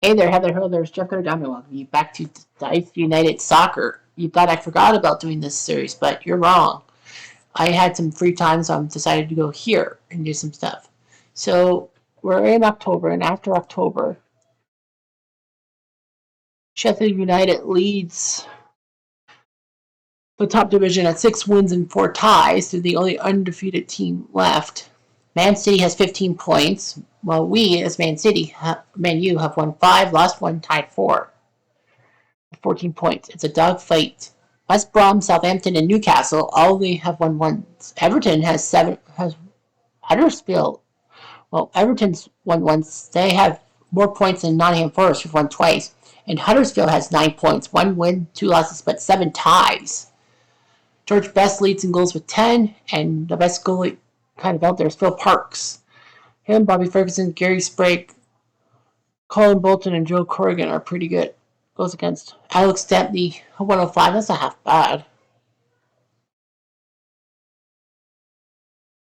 Hey there, Heather Hill. There's Jeff Godamia. Welcome you back to Dice United Soccer. You thought I forgot about doing this series, but you're wrong. I had some free time, so I decided to go here and do some stuff. So we're in October, and after October, Sheffield United leads the top division at 6 wins and 4 ties. They're the only undefeated team left. Man City has 15 points, while we, as ManU, have won 5, lost 1, tied 4. 14 points. It's a dogfight. West Brom, Southampton, and Newcastle all only have won once. Everton has 7. Has Huddersfield. Well, Everton's won once. They have more points than Nottingham Forest, who've won twice. And Huddersfield has 9 points, 1 win, 2 losses, but 7 ties. George Best leads in goals with 10, and the best goalie kind of out there is Phil Parks. Him, Bobby Ferguson, Gary Sprague, Colin Bolton, and Joe Corrigan are pretty good. Goes against Alex Stepney, 105. That's not half bad.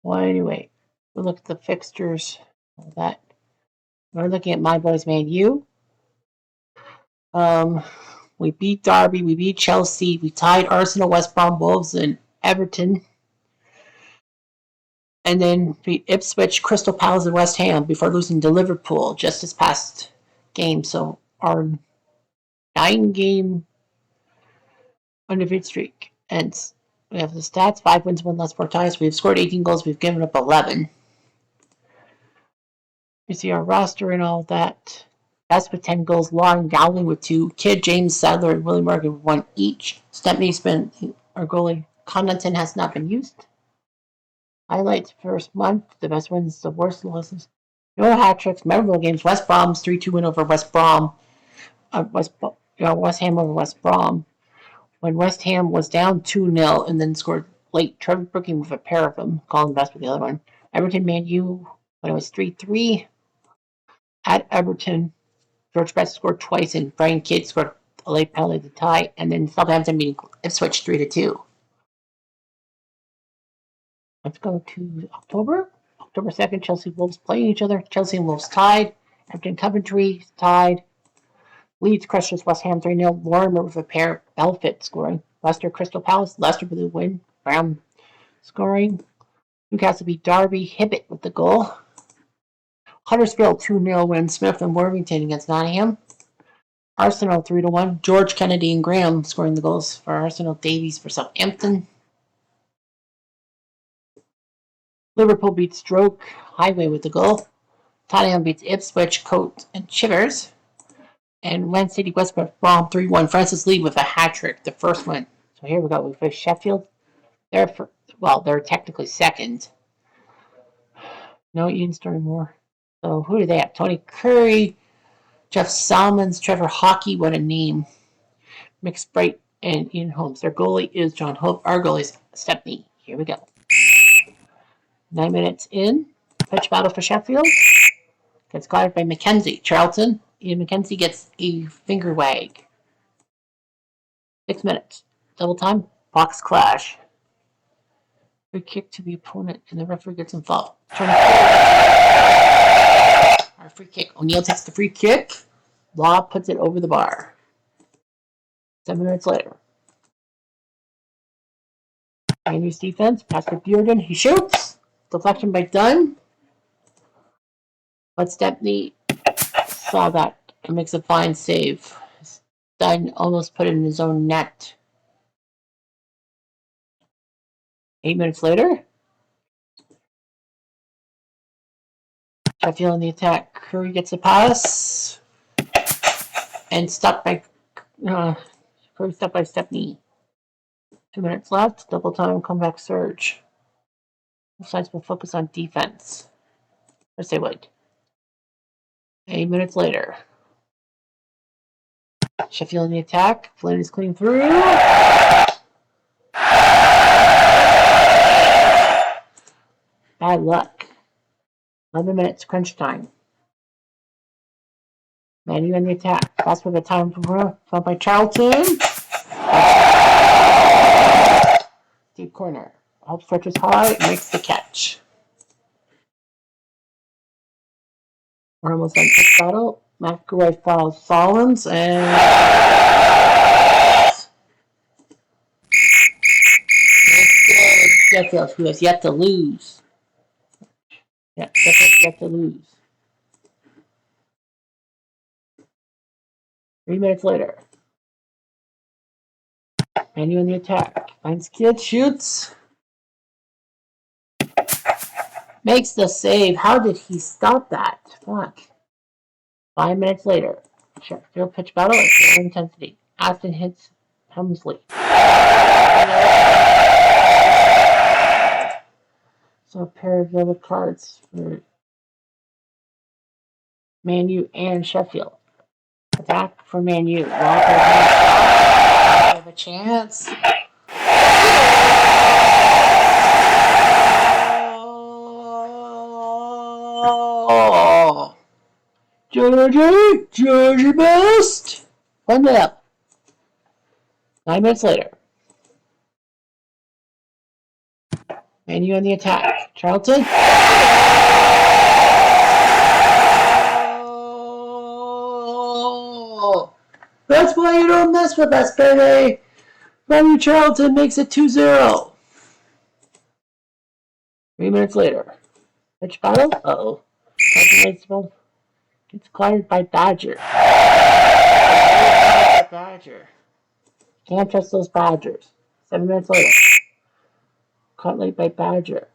Well, anyway, we'll look at the fixtures. All that. We're looking at my boys, ManU. We beat Derby, we beat Chelsea, we tied Arsenal, West Brom, Wolves, and Everton. And then beat Ipswich, Crystal Palace, and West Ham before losing to Liverpool just this past game. So our 9-game undefeated streak. And we have the stats: 5 wins, 1 loss, 4 ties. We've scored 18 goals. We've given up 11. You see our roster and all that. Best with 10 goals. Lauren Dowling with 2. Kidd, James Sadler, and Willie Morgan with 1 each. Stepney's been our goalie. Connaughton has not been used. Highlights: first month. The best wins, the worst losses. No hat tricks. Memorable games: West Brom's 3-2 win over West Brom. West Ham over West Brom. When West Ham was down 2-0 and then scored late. Trevor Brooking with a pair of them. Colin Best with the other one. Everton ManU when it was 3-3. At Everton, George Best scored twice and Brian Kidd scored a late penalty to tie. And then Southampton beating Ipswich 3-2. Let's go to October. October 2nd, Chelsea Wolves playing each other. Chelsea and Wolves tied. Everton Coventry tied. Leeds crushes West Ham 3-0. Lorimer with a pair. Belfit scoring. Leicester Crystal Palace. Leicester with the win. Brown scoring. Newcastle beat Derby. Hibbett with the goal. Huddersfield 2-0 win. Smith and Worthington against Nottingham. Arsenal 3-1. George Kennedy and Graham scoring the goals for Arsenal. Davies for Southampton. Liverpool beats Stroke. Highway with the goal. Tottenham beats Ipswich, Coates, and Chivers. And Man City West Brom 3-1. Francis Lee with a hat trick, the first one. So here we go. We face Sheffield. They're technically second. No Ian Stormore. So who do they have? Tony Curry, Jeff Salmons, Trevor Hockey. What a name. Mick Sprite and Ian Holmes. Their goalie is John Hope. Our goalie is Stepney. Here we go. 9 minutes in. Pitch battle for Sheffield. Gets guarded by McKenzie. Charlton. Ian McKenzie gets a finger wag. 6 minutes. Double time. Box clash. Free kick to the opponent, and the referee gets involved. Our free kick. O'Neill takes the free kick. Law puts it over the bar. 7 minutes later. Manu's defense. Pass to Bjordan. He shoots. Deflection by Dunn. But Stepney saw that and makes a fine save. Dunn almost put it in his own net. 8 minutes later. Sheffield in the attack. Curry gets a pass. And stopped by Curry stopped by Stepney. 2 minutes left. Double time. Comeback surge. Both sides will focus on defense. Let's say what? 8 minutes later. Sheffield in the attack. Flynn is clean through. Bad luck. 11 minutes. Crunch time. ManU in the attack. Pass with the time found by Charlton. Deep corner. Hope stretches high. Makes the catch. We're almost done pitch battle. McElroy fouls Solomons and Sheffield, who has yet to lose. Yeah, Sheffield's yet to lose. 3 minutes later. ManU in the attack. Finds kid, shoots. Makes the save. How did he stop that? Fuck. 5 minutes later. Sheffield pitch battle at zero intensity. Aston hits Helmsley. So a pair of yellow cards for ManU and Sheffield. Attack for ManU. Walker have a chance. Oh, Georgie best. 1 up. 9 minutes later. ManU on the attack. Charlton. Oh, that's why you don't mess with us, baby. ManU Charlton makes it 2-0. 3 minutes later. Pitch battle? Uh-oh. Charlton gets cleared by Badger. Badger. Can't trust those Badgers. 7 minutes later. Caught late by Badger.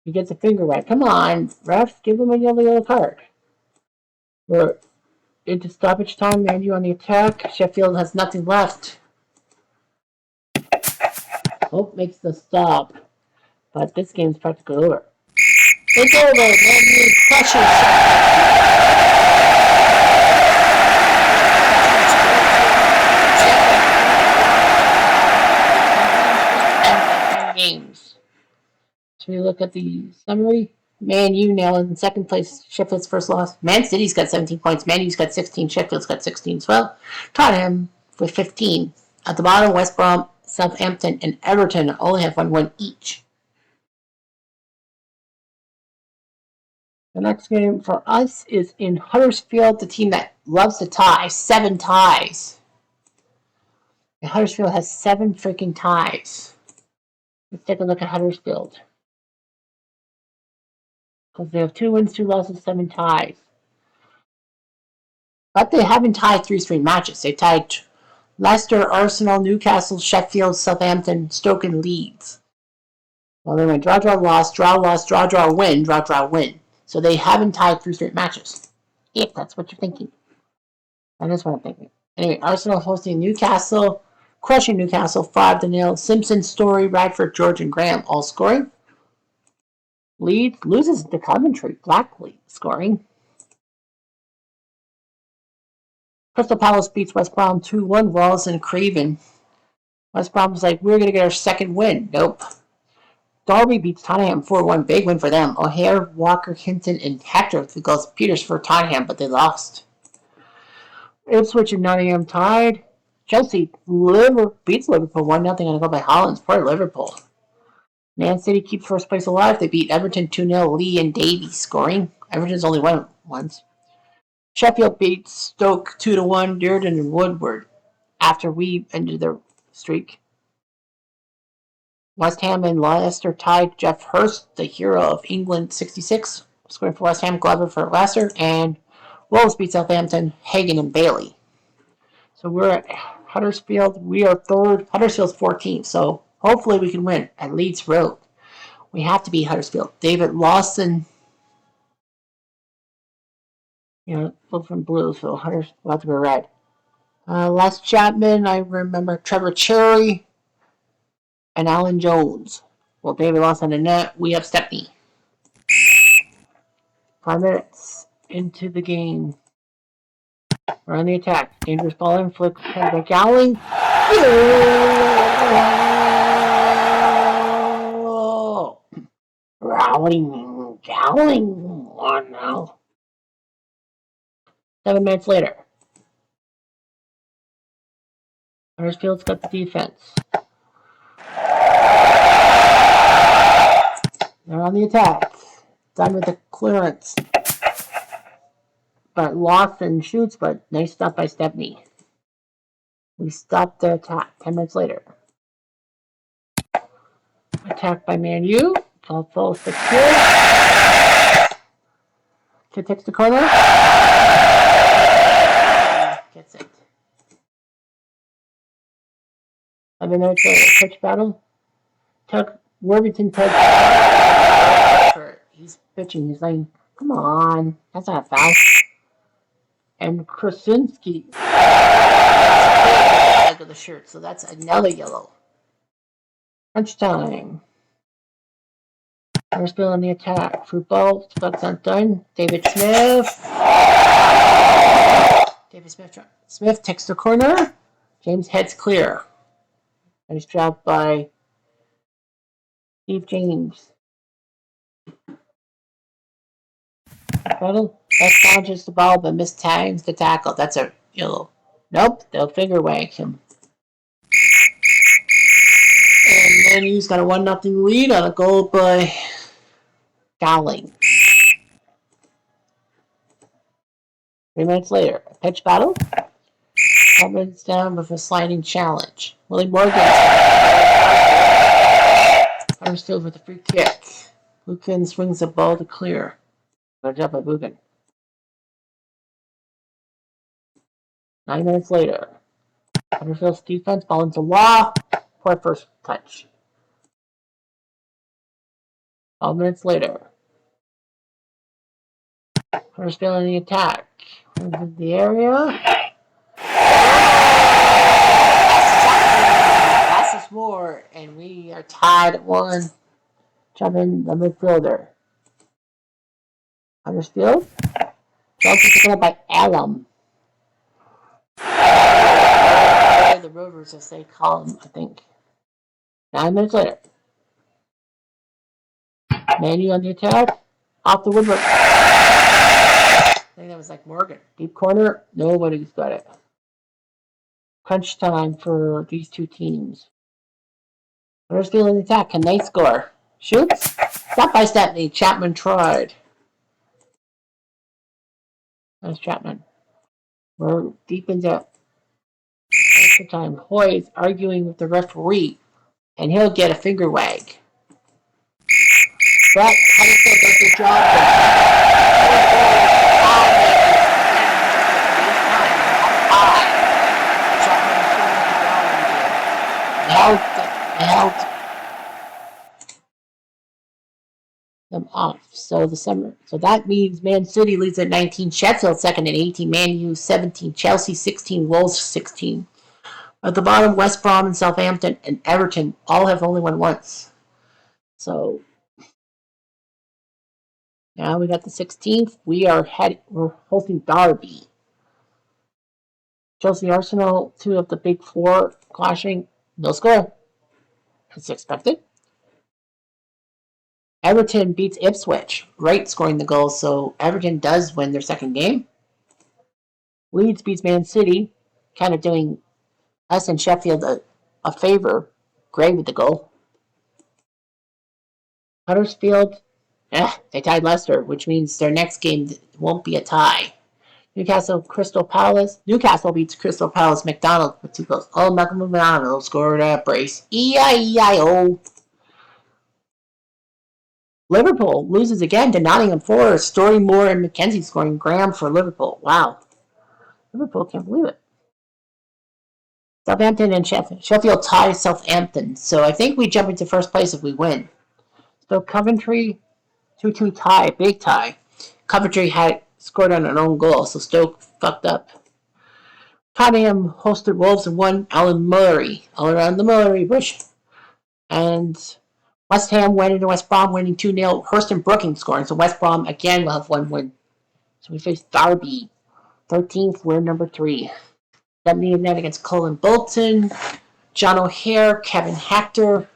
He gets a finger whack. Come on, ref, give him a yellow card. We're into stoppage time. ManU on the attack. Sheffield has nothing left. Hope makes the stop. But this game's practically over. It's over. ManU crushes Sheffield. Games. So we look at the summary. ManU now in second place. Sheffield's first loss. Man City's got 17 points. ManU's got 16. Sheffield's got 16 as well. Tottenham with 15. At the bottom, West Brom, Southampton, and Everton only have 1 win each. The next game for us is in Huddersfield, the team that loves to tie. 7 ties. And Huddersfield has 7 freaking ties. Let's take a look at Huddersfield. Because they have 2 wins, 2 losses, 7 ties. But they haven't tied 3 straight matches. They tied Leicester, Arsenal, Newcastle, Sheffield, Southampton, Stoke, and Leeds. Well, they went draw, loss, win, draw, win. So they haven't tied 3 straight matches. If that's what you're thinking. That is what I'm thinking. Anyway, Arsenal hosting Newcastle, crushing Newcastle 5-0. Simpson, Story, Radford, George, and Graham all scoring. Leeds loses to Coventry, Blackley scoring. Crystal Palace beats West Brom 2-1. Wallace and Craven. West Brom's like, we're going to get our second win. Nope. Derby beats Tottenham 4-1. Big win for them. O'Hare, Walker, Hinton, and Hector with the goals. Peters for Tottenham, but they lost. Ipswich and Nottingham tied. Chelsea beats Liverpool 1-0. Going to go by Hollands. Poor Liverpool. Man City keeps first place alive. They beat Everton 2-0. Lee and Davies scoring. Everton's only won once. Sheffield beats Stoke 2-1. Dearden and Woodward after we ended their streak. West Ham and Leicester tied. Jeff Hurst, the hero of England, 66, scoring for West Ham. Glover for Leicester. And Wolves beat Southampton, Hagen and Bailey. So we're at Huddersfield. We are third. Huddersfield's 14th. So hopefully we can win at Leeds Road. We have to beat Huddersfield. David Lawson, both from blue, so Huddersfield will have to be red. Les Chapman, I remember Trevor Cherry, and Alan Jones. Well, David Lawson and net. We have Stepney. 5 minutes into the game. We're on the attack. Dangerous ball in. Flick by Gowling. Oh! Gowling. Oh no. 7 minutes later. Huddersfield's got the defense. They're on the attack. Done with the clearance. but Lawson shoots, but nice stop by Stepney. We stop the attack. 10 minutes later. Attack by ManU. Full secure. Kid takes the corner. Gets it. 11 minutes later. Pitch battle. Worthington touch. He's pitching. He's like, come on. That's not a foul. And Krasinski. Of the shirt, so that's another yellow. Crunch time. We're still on the attack. Football, Bucks not done. David Smith. Smith takes the corner. James heads clear. Nice job by Steve James. Best dodges the ball, but mistimes the tackle. That's a yellow. Nope, they'll finger wag him. And ManU's got a 1-0 lead on a goal by Dowling. 3 minutes later, a pitch battle. Cummins down with a sliding challenge. Willie Morgan. Huddersfield with a free kick. Buchan swings the ball to clear. Good job by Buchan. 9 minutes later. Huddersfield's defense, ball into Law. Poor first touch. 12 minutes later. Huddersfield in the attack. Into the area. Passes more, and we are tied at 1. Jumping the midfielder. Huddersfield. Ball taken up by Alum. The Rovers, as they call them, I think. 9 minutes later. ManU on the attack. Off the woodwork. I think that was like Morgan. Deep corner. Nobody's got it. Crunch time for these two teams. Huddersfield on the attack. Can they score? Shoots. Stop by Stepney. Chapman tried. That's Chapman. We're deep into extra time. Hoy's arguing with the referee, and he'll get a finger wag. But Huddersfield does the job. Helped them off. So that means Man City leads at 19, Sheffield second at 18, ManU 17, Chelsea 16, Wolves 16. At the bottom, West Brom and Southampton and Everton all have only won once. So now we got the 16th. We're hosting Derby. Chelsea Arsenal, 2 of the big 4 clashing. No score. As expected. Everton beats Ipswich. Wright scoring the goal, so Everton does win their second game. Leeds beats Man City, kind of doing us and Sheffield a favor. Gray with the goal. Huddersfield, they tied Leicester, which means their next game won't be a tie. Newcastle beats Crystal Palace. McDonald with 2 goals. Oh, Malcolm McDonald scored a brace. E-I-E-I-O. Liverpool loses again to Nottingham Forest. Story Moore and McKenzie scoring. Graham for Liverpool. Wow. Liverpool can't believe it. Southampton and Sheffield tie Southampton. So I think we jump into first place if we win. So Coventry, 2-2 tie. Big tie. Coventry had scored on an own goal, so Stoke fucked up. Tottenham hosted Wolves and won. Alan Murray. All around the Murray bush. And West Ham went into West Brom winning 2-0. Hurston Brookings scoring. So West Brom again will have 1 win. So we face Derby. 13th, we're number 3. 70th net against Colin Bolton. John O'Hare, Kevin Hector.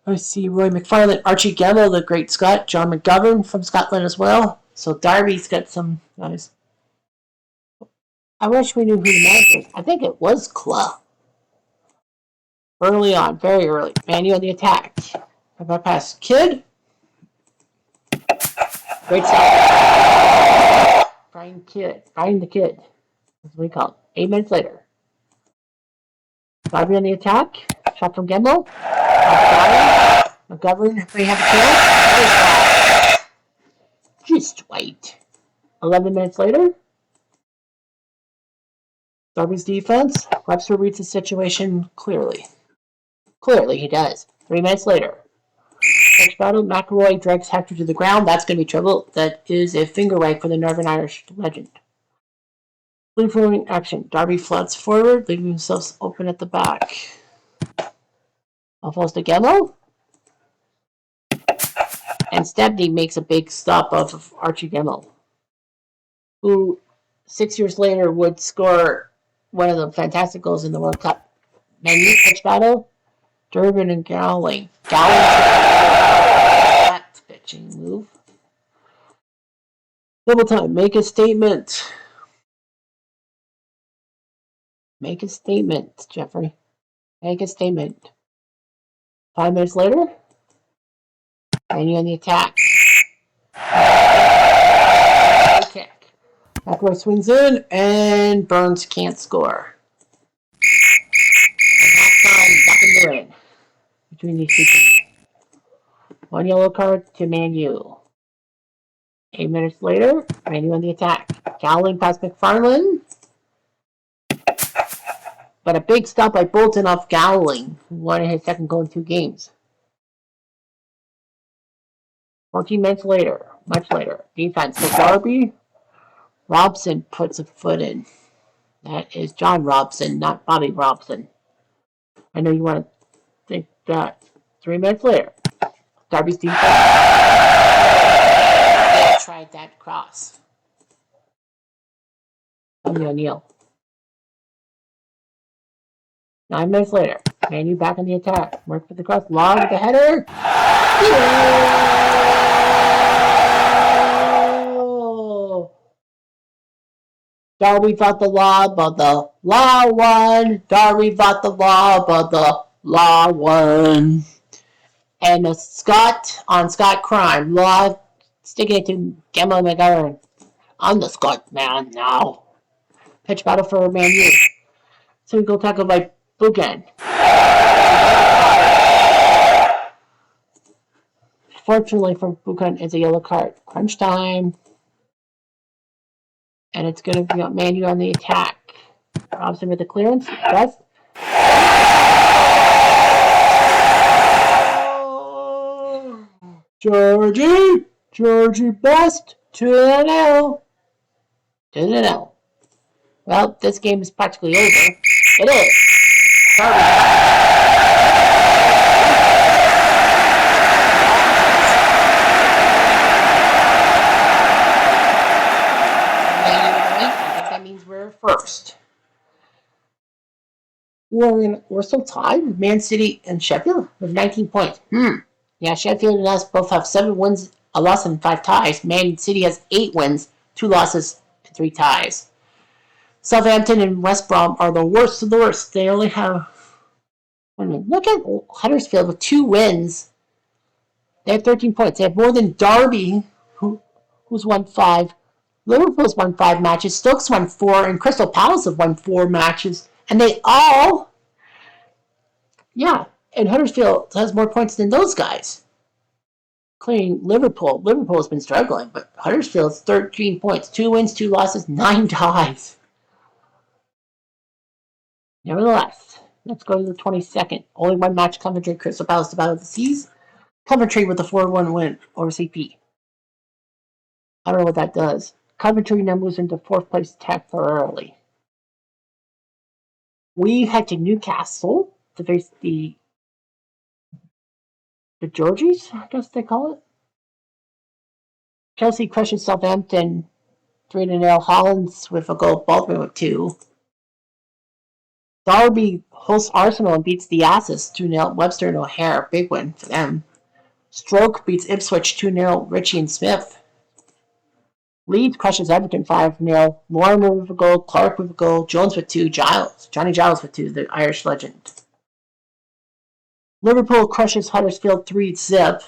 I see Roy McFarlane, Archie Gemmill, the great Scot. John McGovern from Scotland as well. So Derby's got some guys. I wish we knew who the manager was. I think it was Clough. Early on, very early. ManU on the attack. Pass. Kidd. Great stop. Brian Find the kid. That's what we call it. 8 minutes later. Darby on the attack. Shot from Gemmel. McGovern may have a kill. Just wait. 11 minutes later. Darby's defense. Webster reads the situation clearly. Clearly he does. 3 minutes later. Next battle, McElroy drags Hector to the ground. That's going to be trouble. That is a finger wag for the Northern Irish legend. Free-flowing action. Darby floods forward, leaving himself open at the back. Alphonse de Gemmel. And Stebney makes a big stop off of Archie Gemmel, who 6 years later would score one of the fantastic goals in the World Cup. ManU pitch battle. Durbin and Gowling. That pitching move. Double time. Make a statement. Make a statement, Jeffrey. Make a statement. 5 minutes later. ManU on the attack. Kick. McElroy swings in, and Burns can't score. And halftime, back in the ring between these two teams. 1 yellow card to ManU. 8 minutes later, ManU on the attack. Gowling past McFarlane. But a big stop by Bolton off Gowling, who won his second goal in 2 games. 14 minutes later, much later, defense for Darby. Robson puts a foot in. That is John Robson, not Bobby Robson. I know you want to think that. 3 minutes later, Darby's defense. They tried that cross. O'Neill. 9 minutes later, ManU back on the attack. Work for the cross. Long with the header. Oh! Darby thought the law, but the law won. Darby thought the law, but the law won. And a Scott on Scott crime. Law sticking it to Gemma McGovern. I'm the Scott man now. Pitch battle for ManU. So we go tackle by Buchan. Fortunately for Buchan, it's a yellow card. Crunch time. And it's going to be ManU on the attack. Robson with the clearance. Best. Georgie Best. 2-0. 2-0. Well, this game is practically over. It is. First. We're still tied with Man City and Sheffield with 19 points. Yeah, Sheffield and us both have 7 wins, a loss, and 5 ties. Man City has 8 wins, 2 losses, and 3 ties. Southampton and West Brom are the worst of the worst. They only have... Look at Huddersfield with 2 wins. They have 13 points. They have more than Derby, who's won 5. Liverpool's won 5 matches, Stokes won 4, and Crystal Palace have won 4 matches. And they all, and Huddersfield has more points than those guys. Including Liverpool. Liverpool's been struggling, but Huddersfield's 13 points, 2 wins, 2 losses, 9 ties. Nevertheless, let's go to the 22nd. Only 1 match, Coventry, Crystal Palace to battle the seas. Coventry with a 4-1 win over CP. I don't know what that does. Coventry now moves into 4th place temporarily. We head to Newcastle to face the Georgies, I guess they call it. Chelsea crushes Southampton 3-0. Hollands with a goal, Baldwin with 2. Derby hosts Arsenal and beats the Asses 2-0. Webster and O'Hare, big win for them. Stroke beats Ipswich 2-0. Ritchie and Smith. Leeds crushes Everton 5-0. Lorimer with a goal, Clark with a goal, Jones with 2, Johnny Giles with 2, the Irish legend. Liverpool crushes Huddersfield 3-0.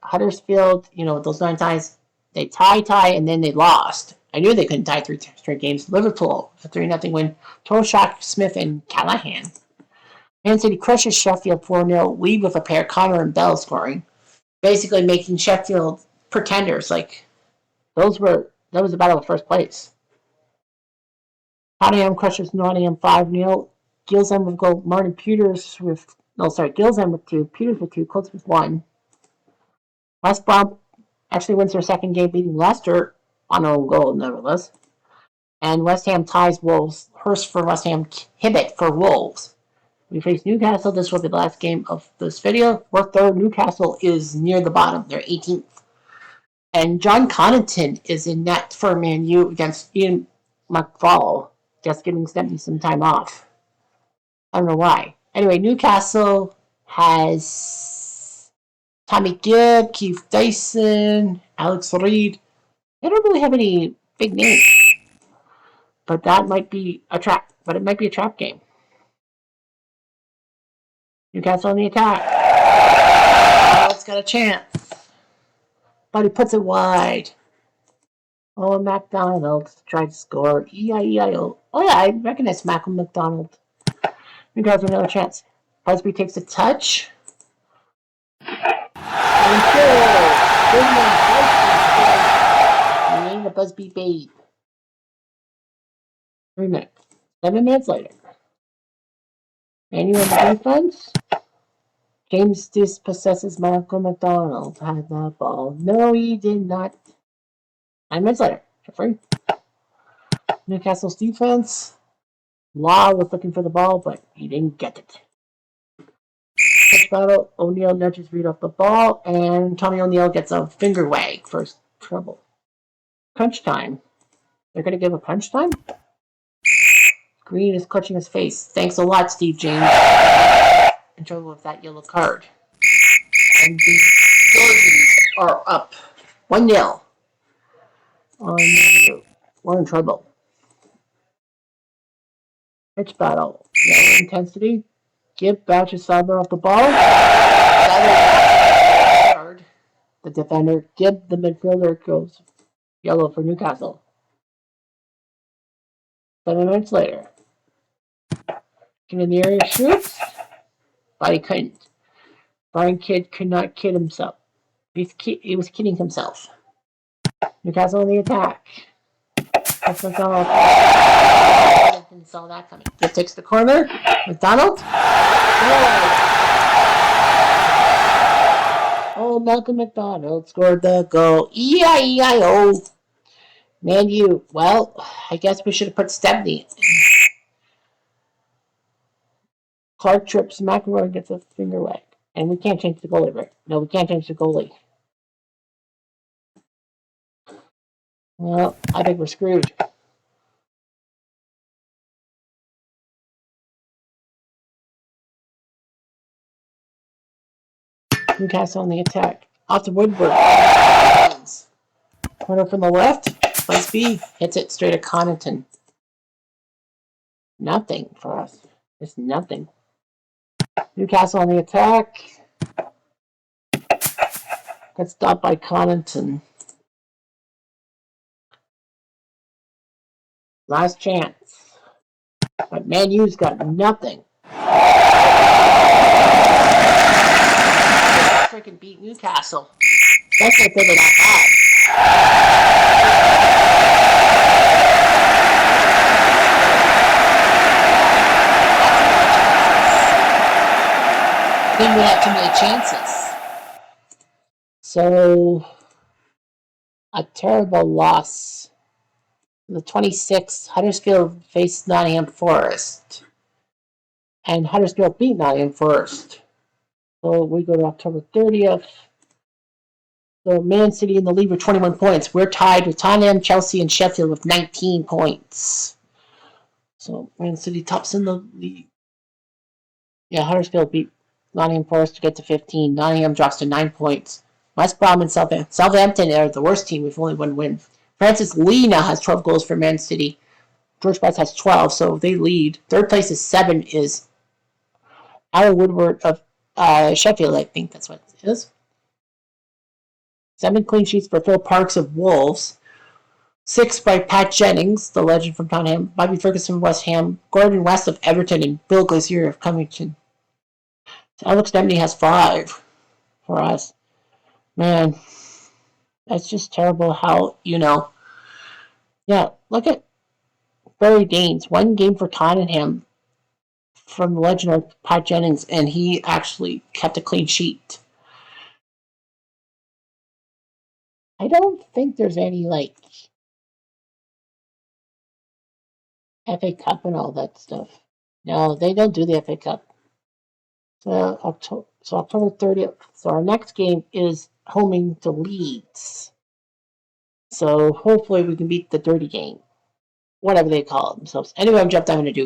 Huddersfield, those 9 ties, they tie, and then they lost. I knew they couldn't tie 3 straight games. Liverpool, a 3-0 win. Toshack, Smith, and Callahan. Man City crushes Sheffield 4-0, lead with a pair, Connor and Bell scoring. Basically making Sheffield pretenders. Like, that was the battle of first place. Tottenham crushes Nottingham 5-0. Gilsham with goal. Martin Peters with Gilsham with 2, Peters with 2, Colts with 1. West Brom actually wins their second game, beating Leicester on own goal, nevertheless. And West Ham ties Wolves. Hurst for West Ham, Hibbett for Wolves. We face Newcastle. This will be the last game of this video. We're third. Newcastle is near the bottom. They're 18th. And John Connaughton is in net for ManU against Ian McFall, just giving Stempy some time off. I don't know why. Anyway, Newcastle has Tommy Gibb, Keith Dyson, Alex Reed. They don't really have any big names. But that might be a trap. But it might be a trap game. Newcastle on the attack. Oh, it's got a chance. But he puts it wide. Oh, McDonald tried to score. E-I-E-I-O. Oh, yeah, I recognize Malcolm McDonald. Newcastle another chance. Busby takes a touch. And goal. He ain't a Busby babe. 3 minutes. 7 minutes later. ManU on the defense. James dispossesses Malcolm McDonald. Had that ball. No, he did not. 9 minutes later. Free. Newcastle's defense. Law was looking for the ball, but he didn't get it. Touch battle. O'Neal nudges Reed off the ball, and Tommy O'Neal gets a finger wag for trouble. Crunch time. They're going to give a crunch time? Green is clutching his face. Thanks a lot, Steve James. In trouble with that yellow card. And the Georgians are up 1-0. We're in trouble. Pitch battle. Yellow intensity. Gibb bounces Sadler off the ball. Sadler the defender. Gibb, the midfielder, goes yellow for Newcastle. 7 minutes later. Get in the area, shoots. But he couldn't. Brian Kidd could not kid himself. He was kidding himself. Newcastle on the attack. That's McDonald. Didn't saw that coming. Gibb takes the corner. McDonald. Oh, Malcolm McDonald scored the goal. E-I-E-I-O. ManU. Well, I guess we should have put Stebney. Clark trips. McElroy gets a finger wag. And we can't change the goalie, right? No, we can't change the goalie. Well, I think we're screwed. Newcastle on the attack. Off to Woodward. Corner from the left. Busby hits it straight at Connaughton. Nothing for us. Just nothing. Newcastle on the attack. Got stopped by Connaughton. Last chance. But ManU's got nothing. Freaking beat Newcastle. That's what they're that bad. Then we have too many chances. So, a terrible loss. The 26th, Huddersfield faced Nottingham Forest. And Huddersfield beat Nottingham Forest. So we go to October 30th. So Man City in the lead with 21 points. We're tied with Tottenham, Chelsea, and Sheffield with 19 points. So Man City tops in the league. Yeah, Huddersfield beat Nottingham Forest to get to 15. Nottingham drops to 9 points. West Brom and Southampton are the worst team with only 1 win. Francis Lee now has 12 goals for Man City. George Best has 12, so they lead. Third place is 7 is Alan Woodward of Sheffield, I think that's what it is. 7 clean sheets for Phil Parks of Wolves. 6 by Pat Jennings, the legend from Tottenham, Bobby Ferguson, West Ham, Gordon West of Everton, and Bill Glazier of Covington. So Alex Demney has 5 for us. Man, that's just terrible how, yeah, look at Barry Danes. 1 game for Tottenham from the legend of Pat Jennings, and he actually kept a clean sheet. I don't think there's any, FA Cup and all that stuff. No, they don't do the FA Cup. So October 30th. So our next game is homing to Leeds. So hopefully we can beat the dirty game, whatever they call it themselves. Anyway, I'm Jeff. I'm going to do